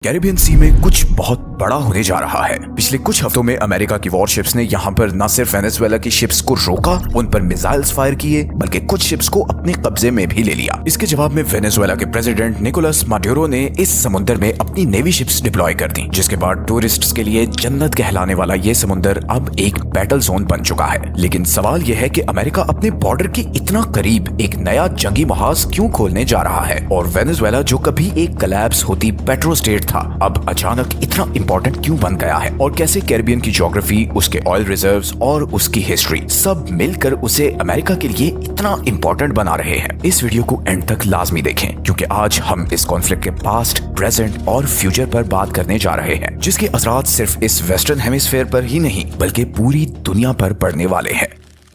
Caribbean सी में कुछ बहुत बड़ा होने जा रहा है। पिछले कुछ हफ्तों में अमेरिका की वॉरशिप्स ने यहाँ पर न सिर्फ वेनेजुएला की शिप्स को रोका, उन पर मिसाइल्स फायर किए, बल्कि कुछ शिप्स को अपने कब्जे में भी ले लिया। इसके जवाब में वेनेजुएला के प्रेसिडेंट निकोलस माड्यूरो ने इस समुद्र में अपनी नेवी शिप्स डिप्लॉय कर दी, जिसके बाद टूरिस्ट्स के लिए जन्नत कहलाने वाला ये समुद्र अब एक बैटल जोन बन चुका है। लेकिन सवाल यह है कि अमेरिका अपने बॉर्डर के इतना करीब एक नया जंगी महाज क्यों खोलने जा रहा है, और वेनेजुएला जो कभी एक कोलैप्स होती पेट्रो स्टेट था, अब अचानक इतना इंपॉर्टेंट क्यों बन गया है, और कैसे कैरिबियन की ज्योग्राफी, उसके ऑयल रिजर्व्स और उसकी हिस्ट्री सब मिलकर उसे अमेरिका के लिए इतना इंपॉर्टेंट बना रहे हैं। इस वीडियो को एंड तक लाजमी देखें, क्योंकि आज हम इस कॉन्फ्लिक्ट के पास्ट, प्रेजेंट और फ्यूचर पर बात करने जा रहे हैं, जिसके असरात सिर्फ इस वेस्टर्न हेमिस्फीयर पर ही नहीं बल्कि पूरी दुनिया पर पड़ने वाले हैं।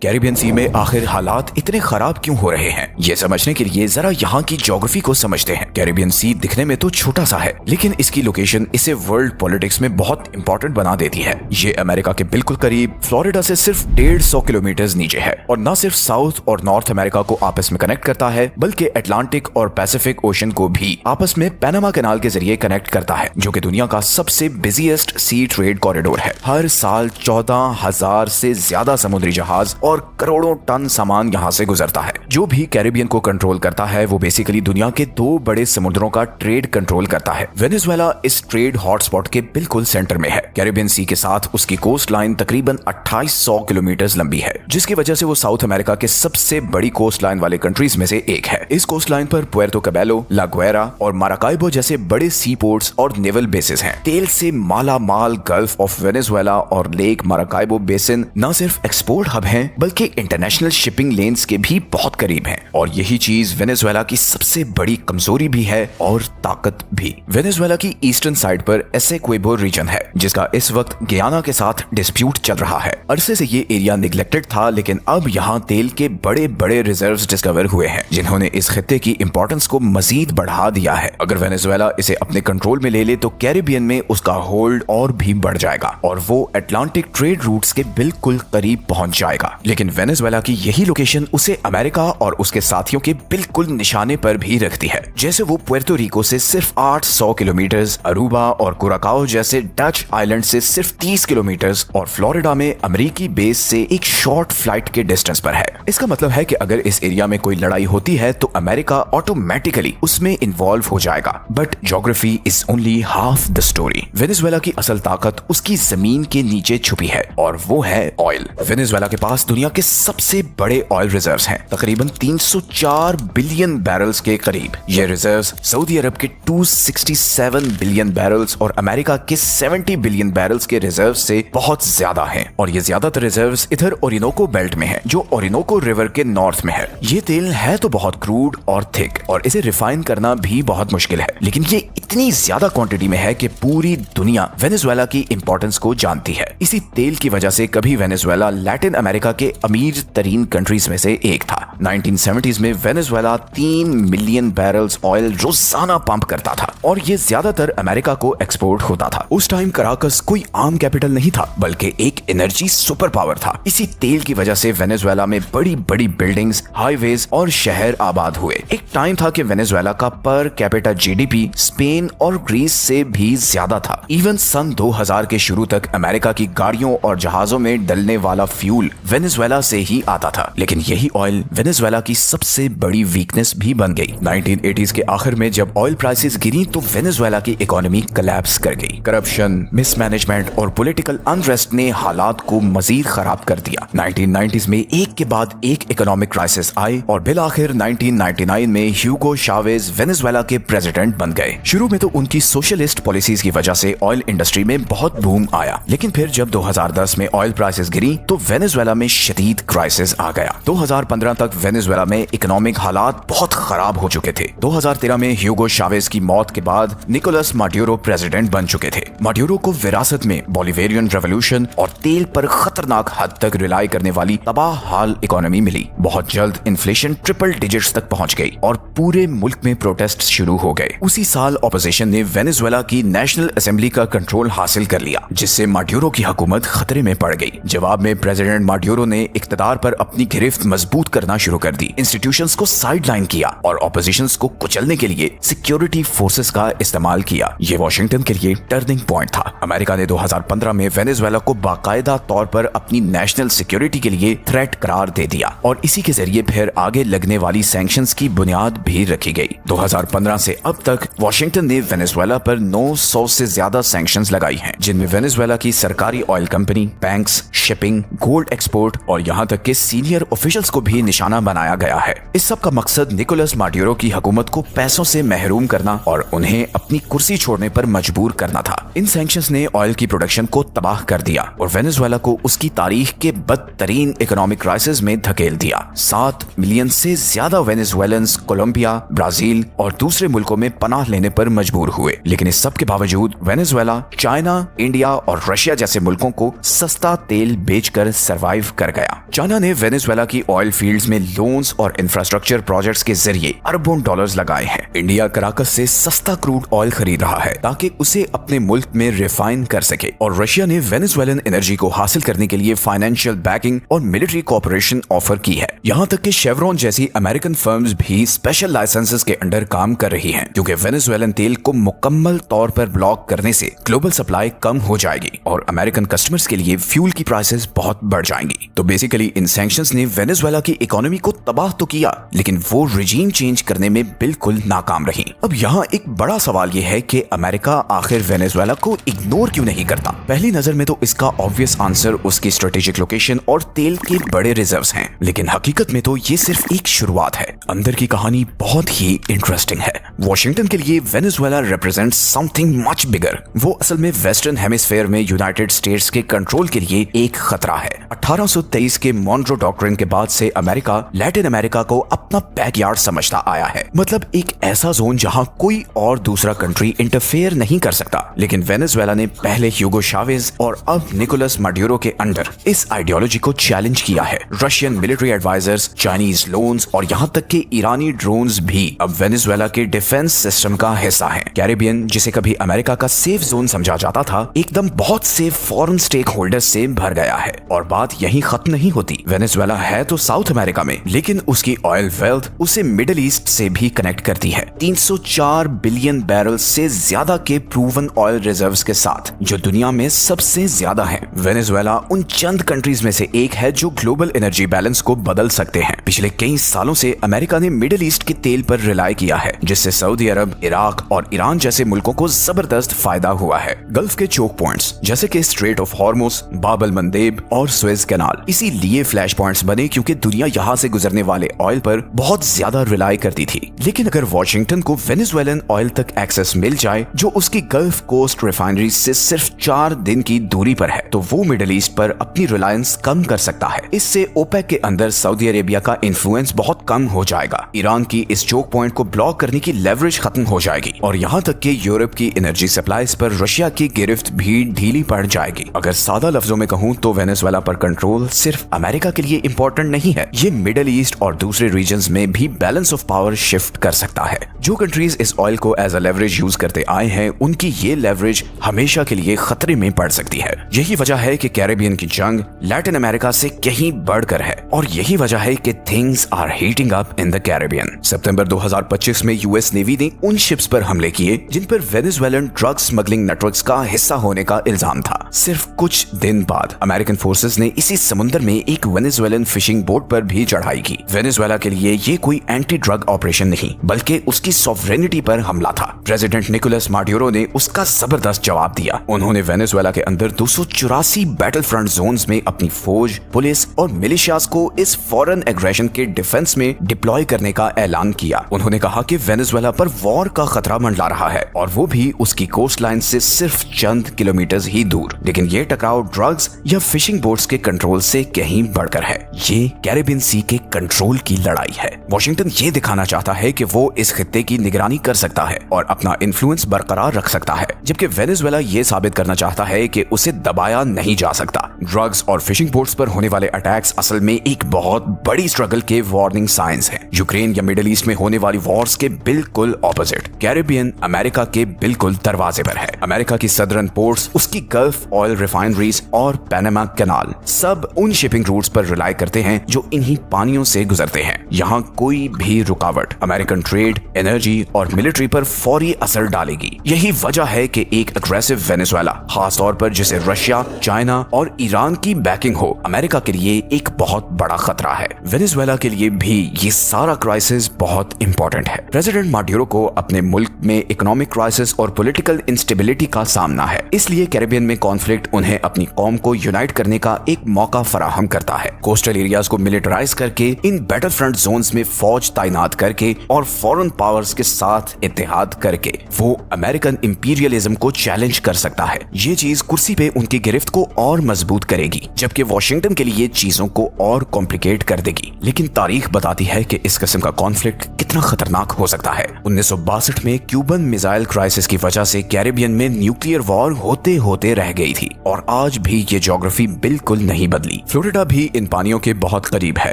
कैरिबियन सी में आखिर हालात इतने खराब क्यों हो रहे हैं, ये समझने के लिए जरा यहाँ की ज्योग्राफी को समझते हैं। कैरिबियन सी दिखने में तो छोटा सा है, लेकिन इसकी लोकेशन इसे वर्ल्ड पॉलिटिक्स में बहुत इंपॉर्टेंट बना देती है। ये अमेरिका के बिल्कुल करीब फ्लोरिडा से सिर्फ 150 किलोमीटर नीचे है, और न सिर्फ साउथ और नॉर्थ अमेरिका को आपस में कनेक्ट करता है, बल्कि अटलांटिक और पैसिफिक ओशन को भी आपस में पैनामा कैनाल के जरिए कनेक्ट करता है, जो कि दुनिया का सबसे बिजिएस्ट सी ट्रेड कॉरिडोर है। हर साल 14,000 से ज्यादा समुद्री जहाज और करोड़ों टन सामान यहाँ से गुजरता है। जो भी कैरिबियन को कंट्रोल करता है वो बेसिकली दुनिया के दो बड़े समुद्रों का ट्रेड कंट्रोल करता है। वेनेजुएला इस ट्रेड हॉटस्पॉट के बिल्कुल सेंटर में है। कैरिबियन सी के साथ उसकी कोस्ट लाइन तकरीबन 2800 किलोमीटर लंबी है, जिसकी वजह से वो साउथ अमेरिका के सबसे बड़ी कोस्ट लाइन वाले कंट्रीज में से एक है। इस कोस्ट लाइन पर पुएर्तो कैबेलो, ला गुएरा और माराकाइबो जैसे बड़े सी पोर्ट्स और नेवल बेसेस हैं। तेल से माला माल गल्फ ऑफ वेनेजुएला और लेक माराकाइबो बेसिन न सिर्फ एक्सपोर्ट हब हैं, बल्कि इंटरनेशनल शिपिंग लेन्स के भी बहुत करीब हैं, और यही चीज वेनेजुएला की सबसे बड़ी कमजोरी भी है और ताकत भी। वेनेजुएला की ईस्टर्न साइड पर एसेक्वेबो रीजन है, जिसका इस वक्त गियाना के साथ डिस्प्यूट चल रहा है। अरसे से ये एरिया निगलेक्टेड था, लेकिन अब यहाँ तेल के बड़े बड़े रिजर्व्स डिस्कवर हुए हैं, जिन्होंने इस खित्ते की इंपॉर्टेंस को मजीद बढ़ा दिया है। अगर वेनेजुएला इसे अपने कंट्रोल में ले ले तो कैरिबियन में उसका होल्ड और भी बढ़ जाएगा, और वो अटलांटिक ट्रेड रूट्स के बिल्कुल करीब पहुंच जाएगा। लेकिन वेनेजुएला की यही लोकेशन उसे अमेरिका और उसके साथियों के बिल्कुल निशाने पर भी रखती है। जैसे वो पुएर्तो रिको से सिर्फ 800 किलोमीटर, अरूबा और कुराकाओ जैसे डच आइलैंड से सिर्फ 30 किलोमीटर और फ्लोरिडा में अमेरिकी बेस से एक शॉर्ट फ्लाइट के डिस्टेंस पर है। इसका मतलब है कि अगर इस एरिया में कोई लड़ाई होती है तो अमेरिका ऑटोमेटिकली उसमें इन्वॉल्व हो जाएगा। But geography is only half the story. Venezuela की असल ताकत उसकी जमीन के नीचे छुपी है, और वो है ऑयल। वेनेजुएला के पास दुनिया के सबसे बड़े ऑयल रिजर्व्स हैं, तकरीबन 304 बिलियन बैरल्स के करीब। ये रिजर्व्स सऊदी अरब के 267 बिलियन बैरल्स और अमेरिका के 70 बिलियन बैरल्स के रिजर्व्स से बहुत ज्यादा हैं, और ये ज्यादातर रिजर्व्स इधर ओरिनोको बेल्ट में है, जो ओरिनोको रिवर के नॉर्थ में है। ये तेल है तो बहुत क्रूड और थिक, और इसे रिफाइन करना भी बहुत मुश्किल है, लेकिन ये इतनी ज्यादा क्वांटिटी में है कि पूरी दुनिया वेनेजुएला की इंपॉर्टेंस को जानती है। इसी तेल की वजह से कभी वेनेजुएला लैटिन अमेरिका के अमीर तरीन कंट्रीज में से एक था। 1970s में वेनेजुएला 3 मिलियन बैरल्स ऑयल रोजाना पंप करता था, और ये ज्यादातर अमेरिका को एक्सपोर्ट होता था। उस टाइम कराकस कोई आम कैपिटल नहीं था, बल्कि एक एनर्जी सुपर पावर था। इसी तेल की वजह से वेनेजुएला में बड़ी बड़ी बिल्डिंग्स, हाईवेज और शहर आबाद हुए। एक टाइम था कि वेनेजुएला का पर कैपिटा जीडीपी स्पेन और ग्रीस से भी ज्यादा था। इवन सन 2000 के शुरू तक अमेरिका की गाड़ियों और जहाजों में डलने वाला फ्यूल वेनेजुएला से ही आता था। लेकिन यही ऑयल वेनेजुएला की सबसे बड़ी वीकनेस भी बन गई। 1980s के आखिर में जब ऑयल प्राइसेस गिरी तो वेनेजुएला की इकोनॉमी कोलैप्स कर गई। करप्शन, मिसमैनेजमेंट और पॉलिटिकल अनरेस्ट ने हालात को मजीद खराब कर दिया। 1990s में एक के बाद एक इकोनॉमिक क्राइसिस आई, और बिल आखिर 1999 में ह्यूगो चावेज वेनेजुएला के प्रेसिडेंट बन गए। शुरू में तो उनकी सोशलिस्ट पॉलिसीज की वजह से ऑयल इंडस्ट्री में बहुत बूम आया, लेकिन फिर जब 2010 में ऑयल प्राइसेस गिरी तो वेनेजुएला में शदीद क्राइसिस आ गया। 2015 तक वेनेजुएला में इकोनॉमिक हालात बहुत खराब हो चुके थे। 2013 में ह्यूगो चावेज की मौत के बाद निकोलस माड्यूरो प्रेसिडेंट बन चुके थे। माड्यूरो को विरासत में बोलिवेरियन रेवोल्यूशन और तेल पर खतरनाक हद तक रिलाई करने वाली तबाह हाल इकोनॉमी मिली। बहुत जल्द इन्फ्लेशन ट्रिपल डिजिट्स तक पहुंच गई और पूरे मुल्क में प्रोटेस्ट शुरू हो गए। उसी साल ऑपोजिशन ने वेनेजुएला की नेशनल असेंबली का कंट्रोल हासिल कर लिया, जिससे माड्यूरो की हुकूमत खतरे में पड़ गई। जवाब में प्रेसिडेंट माड्यूरो ने इक्तदार पर अपनी गिरफ्त मजबूत करना शुरू कर दी, इंस्टीट्यूशंस को साइडलाइन किया और ऑपोजिशंस को कुचलने के लिए सिक्योरिटी फोर्सेस का इस्तेमाल किया। ये वॉशिंगटन के लिए टर्निंग पॉइंट था। अमेरिका ने 2015 में वेनेजुएला को बाकायदा तौर पर अपनी नेशनल सिक्योरिटी के लिए थ्रेट करार दे दिया और इसी के जरिए फिर आगे लगने वाली सैंक्शंस की बुनियाद भी रखी गई। 2015 से अब तक वॉशिंगटन ने वेनेजुएला पर 900 से ज्यादा सैंक्शंस लगाई हैं, जिनमें वेनेजुएला की सरकारी oil company, banks, shipping, gold export और यहाँ तक के सीनियर ऑफिशियल्स को भी निशाना बनाया गया है। इस सब का मकसद निकोलस माड्यूरो की हुकूमत को पैसों से महरूम करना और उन्हें अपनी कुर्सी छोड़ने पर मजबूर करना था। इन सैंक्शंस ने ऑयल की प्रोडक्शन को तबाह कर दिया और वेनेजुएला को उसकी तारीख के बदतरीन इकोनॉमिक क्राइसिस में धकेल दिया। 7 मिलियन से ज्यादा वेनेजुएलन्स कोलंबिया, ब्राजील और दूसरे मुल्कों में पनाह लेने पर मजबूर हुए, लेकिन इस सब के बावजूद वेनेजुएला चाइना, इंडिया और रशिया जैसे मुल्कों को सस्ता तेल बेचकर सरवाइव कर गया। चाइना ने वेनेजुएला की ऑयल फील्ड्स में लोन्स और इंफ्रास्ट्रक्चर प्रोजेक्ट्स के जरिए अरबों डॉलर्स लगाए हैं। इंडिया कराकस से सस्ता क्रूड ऑयल खरीद रहा है ताकि उसे अपने मुल्क में रिफाइन कर सके और रशिया ने वेनेजुएलन एनर्जी को हासिल करने के लिए फाइनेंशियल बैकिंग और मिलिट्री कोऑपरेशन ऑफर की है। यहाँ तक कि शेवरॉन जैसी अमेरिकन फर्म्स भी स्पेशल लाइसेंसेस के अंडर काम कर रही हैं, क्योंकि वेनेजुएलन तेल को मुकम्मल तौर पर ब्लॉक करने से ग्लोबल सप्लाई कम हो जाएगी और अमेरिकन कस्टमर्स के लिए फ्यूल की प्राइसेस बहुत बढ़ जाएंगी। तो बेसिकली इन सैंक्शंस ने वेनेजुएला की इकोनॉमी को तबाह तो किया, लेकिन वो रिजीम चेंज करने में बिल्कुल नाकाम रही। अब यहाँ एक बड़ा सवाल ये है कि अमेरिका आखिर वेनेजुएला को इग्नोर क्यों नहीं करता? पहली नजर में तो इसका ऑब्वियस आंसर उसकी स्ट्रेटेजिक लोकेशन और तेल के बड़े रिजर्व्स हैं, लेकिन हकीकत में तो ये सिर्फ एक शुरुआत है। अंदर की कहानी बहुत ही इंटरेस्टिंग है। वॉशिंगटन के लिए Venezuela represents something much bigger. वो असल में वेस्टर्न हेमिस्फेयर में यूनाइटेड स्टेट्स के कंट्रोल के लिए एक खतरा है। 1823 के मॉन्ट्रो डॉक्ट्रिन के बाद से अमेरिका लैटिन अमेरिका को अपना बैकयार्ड समझता आया है, मतलब एक ऐसा जोन जहां कोई और दूसरा कंट्री इंटरफेयर नहीं कर सकता। लेकिन वेनेजुएला ने पहले ह्यूगो शावेज और अब निकोलस माड्यूरो के अंडर इस आइडियोलॉजी को चैलेंज किया है। Russian military advisers, Chinese loans और यहाँ तक के ईरानी ड्रोन्स भी अब वेनेजुएला के डिफेंस सिस्टम का हिस्सा हैं। कैरिबियन, जिसे कभी अमेरिका का सेफ जोन समझा जाता था, एकदम बहुत से फॉरेन स्टेक होल्डर्स से भर गया है। और बात यहीं खत्म नहीं होती। वेनेजुएला है तो साउथ अमेरिका में, लेकिन उसकी ऑयल वेल्थ उसे मिडिल ईस्ट से भी कनेक्ट करती है। 304 बिलियन बैरल से ज्यादा के प्रूवन ऑयल रिजर्व्स के साथ, जो दुनिया में सबसे ज्यादा है। वेनेजुएला उन चंद कंट्रीज में से एक है जो ग्लोबल एनर्जी बैलेंस को बदल सकते हैं। पिछले कई सालों से अमेरिका ने मिडिल ईस्ट के तेल पर रिलाई किया है, जिससे सऊदी अरब, इराक और ईरान जैसे मुल्कों को जबरदस्त फायदा हुआ है। गल्फ के चोक पॉइंट्स जैसे कि स्ट्रेट ऑफ हॉर्मुज, बाब अल मंदेब और सुएज कैनाल इसीलिए फ्लैश पॉइंट्स बने क्योंकि दुनिया यहाँ से गुजरने वाले ऑयल पर बहुत ज्यादा रिलाई करती थी। लेकिन अगर वॉशिंगटन को वेनेजुएलन ऑयल तक एक्सेस मिल जाए, जो उसकी गल्फ कोस्ट रिफाइनरी से सिर्फ 4 दिन की दूरी पर है, तो वो मिडिल ईस्ट पर अपनी रिलायंस कम कर सकता है। इससे ओपेक के अंदर सऊदी अरेबिया का इन्फ्लुएंस बहुत कम हो जाएगा। ईरान की इस चोक पॉइंट को ब्लॉक करने की लेवरेज खत्म हो जाएगी और यहाँ तक कि यूरोप की एनर्जी सप्लाईज पर रशिया की गिरफ्त भी ढीली पड़ जाएगी। अगर सादा लफ्जों में कहूँ तो वेनेजुएला पर कंट्रोल सिर्फ अमेरिका के लिए इंपॉर्टेंट नहीं है, ये मिडिल ईस्ट और दूसरे रीजन्स में भी बैलेंस ऑफ पावर शिफ्ट कर सकता है। जो कंट्रीज इस ऑयल को एज अ लेवरेज यूज करते आए हैं, उनकी ये लेवरेज हमेशा के लिए खतरे में पड़ सकती है। यही वजह है कि कैरेबियन की जंग लैटिन अमेरिका से कहीं बढ़कर है और यही वजह है कि things are heating up in the Caribbean. सितंबर 2025 में यूएस नेवी ने उन शिप्स पर हमले किए जिन पर वेनेजुएलन ड्रग स्मगलिंग नेटवर्क्स का हिस्सा होने का इल्जाम था। सिर्फ कुछ दिन बाद अमेरिकन फोर्सेस ने इसी समुद्र में एक वेनेजुएलन फिशिंग बोट पर भी चढ़ाई की। वेनेजुएला के लिए ये कोई एंटी ड्रग ऑपरेशन नहीं, बल्कि उसकी सॉवरेनिटी पर हमला था। प्रेसिडेंट निकोलस माड्यूरो ने उसका जबरदस्त जवाब दिया। उन्होंने वेनेजुएला के अंदर 284 बैटल फ्रंट जोन्स में अपनी फौज, पुलिस और मिलिशियाज को इस फॉरेन एग्रेशन के डिफेंस में डिप्लॉय करने का ऐलान किया। उन्होंने कहा कि वेनेजुएला पर वॉर का खतरा मंडरा रहा है और वो भी उसकी कोस्ट लाइन से सिर्फ चंद किलोमीटर ही दूर। लेकिन ये टकराव ड्रग्स या फिशिंग बोट्स के कंट्रोल से कहीं बढ़कर है। ये कैरेबियन सी के कंट्रोल की लड़ाई है। वॉशिंगटन ये दिखाना चाहता है कि वो इस खित्ते की निगरानी कर सकता है और अपना इन्फ्लुएंस बरकरार रख सकता है, जबकि वेनेजुएला ये साबित करना चाहता है कि उसे दबाया नहीं जा सकता। ड्रग्स और फिशिंग बोट्स पर होने वाले अटैक्स असल में एक बहुत बड़ी स्ट्रगल के वार्निंग साइंस हैं। यूक्रेन या मिडिल ईस्ट में होने वाली वॉर्स के बिल्कुल ऑपोजिट कैरेबियन अमेरिका के बिल्कुल दरवाजे पर है। अमेरिका की सदर्न पोर्ट्स, उसकी गल्फ ऑयल रिफाइनरीज और पैनामा कैनाल सब उन शिपिंग रूट्स पर रिलाई करते हैं जो इन्हीं पानियों से गुजरते हैं। यहाँ कोई भी रुकावट अमेरिकन ट्रेड, एनर्जी और मिलिट्री पर फौरी असर डालेगी। यही वजह है कि एक अग्रेसिव वेनेजुएला, खास तौर पर जिसे रशिया, चाइना और ईरान की बैकिंग हो, अमेरिका के लिए एक बहुत बड़ा खतरा है। वेनेजुएला के लिए भी ये सारा क्राइसिस बहुत इंपॉर्टेंट है। प्रेसिडेंट माडुरो को अपने मुल्क में इकोनॉमिक क्राइसिस और पॉलिटिकल इंस्टेबिलिटी का सामना है, इसलिए कैरिबियन में कॉन्फ्लिक्ट उन्हें अपनी कौम को यूनाइट करने का एक मौका फराहम करता है। कोस्टल एरियाज को मिलिटराइज करके, इन बैटल फ्रंट जोन्स में फौज तैनात करके और फॉरेन पावर्स के साथ इत्तेहाद करके वो अमेरिकन इंपीरियलिज्म को चैलेंज कर सकता है। ये चीज कुर्सी पे उनकी गिरफ्त को और मजबूत करेगी, जबकि वॉशिंगटन के लिए चीजों को और कॉम्प्लिकेट कर देगी। लेकिन तारीख बताती है कि इस किस्म का कॉन्फ्लिक्ट कितना खतरनाक हो सकता है। 1962 में क्यूबन मिसाइल क्राइसिस की वजह से कैरिबियन में न्यूक्लियर वॉर होते होते रह गई थी और आज भी ये ज्योग्राफी बिल्कुल नहीं बदली। फ्लोरिडा भी इन पानियों के बहुत करीब है।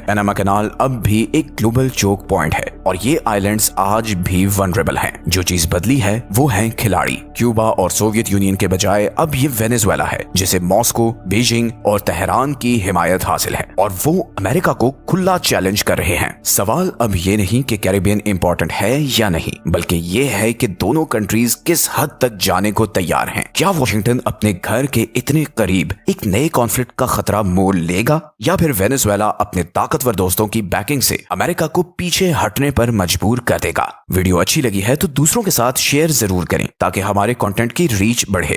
पैनामा कैनाल अब भी एक ग्लोबल चोक पॉइंट है और ये आइलैंड्स आज भी वनरेबल हैं। जो चीज बदली है वो है खिलाड़ी। क्यूबा और सोवियत यूनियन के बजाय अब ये वेनेजुएला है, जिसे मॉस्को, बीजिंग और तेहरान की हिमायत हासिल है और वो अमेरिका को खुला चैलेंज कर रहे हैं। सवाल अब ये नहीं कि कैरिबियन इंपॉर्टेंट है या नहीं, बल्कि ये है कि दोनों कंट्रीज किस हद तक जाने को तैयार हैं। क्या वॉशिंगटन अपने घर के इतने करीब एक नए कॉन्फ्लिक्ट का खतरा मोल लेगा, या फिर वेनेजुएला अपने ताकतवर दोस्तों की बैकिंग से अमेरिका को पीछे हटने पर मजबूर कर देगा? वीडियो अच्छी लगी है तो दूसरों के साथ शेयर जरूर करें ताकि हमारे कंटेंट की रीच बढ़े।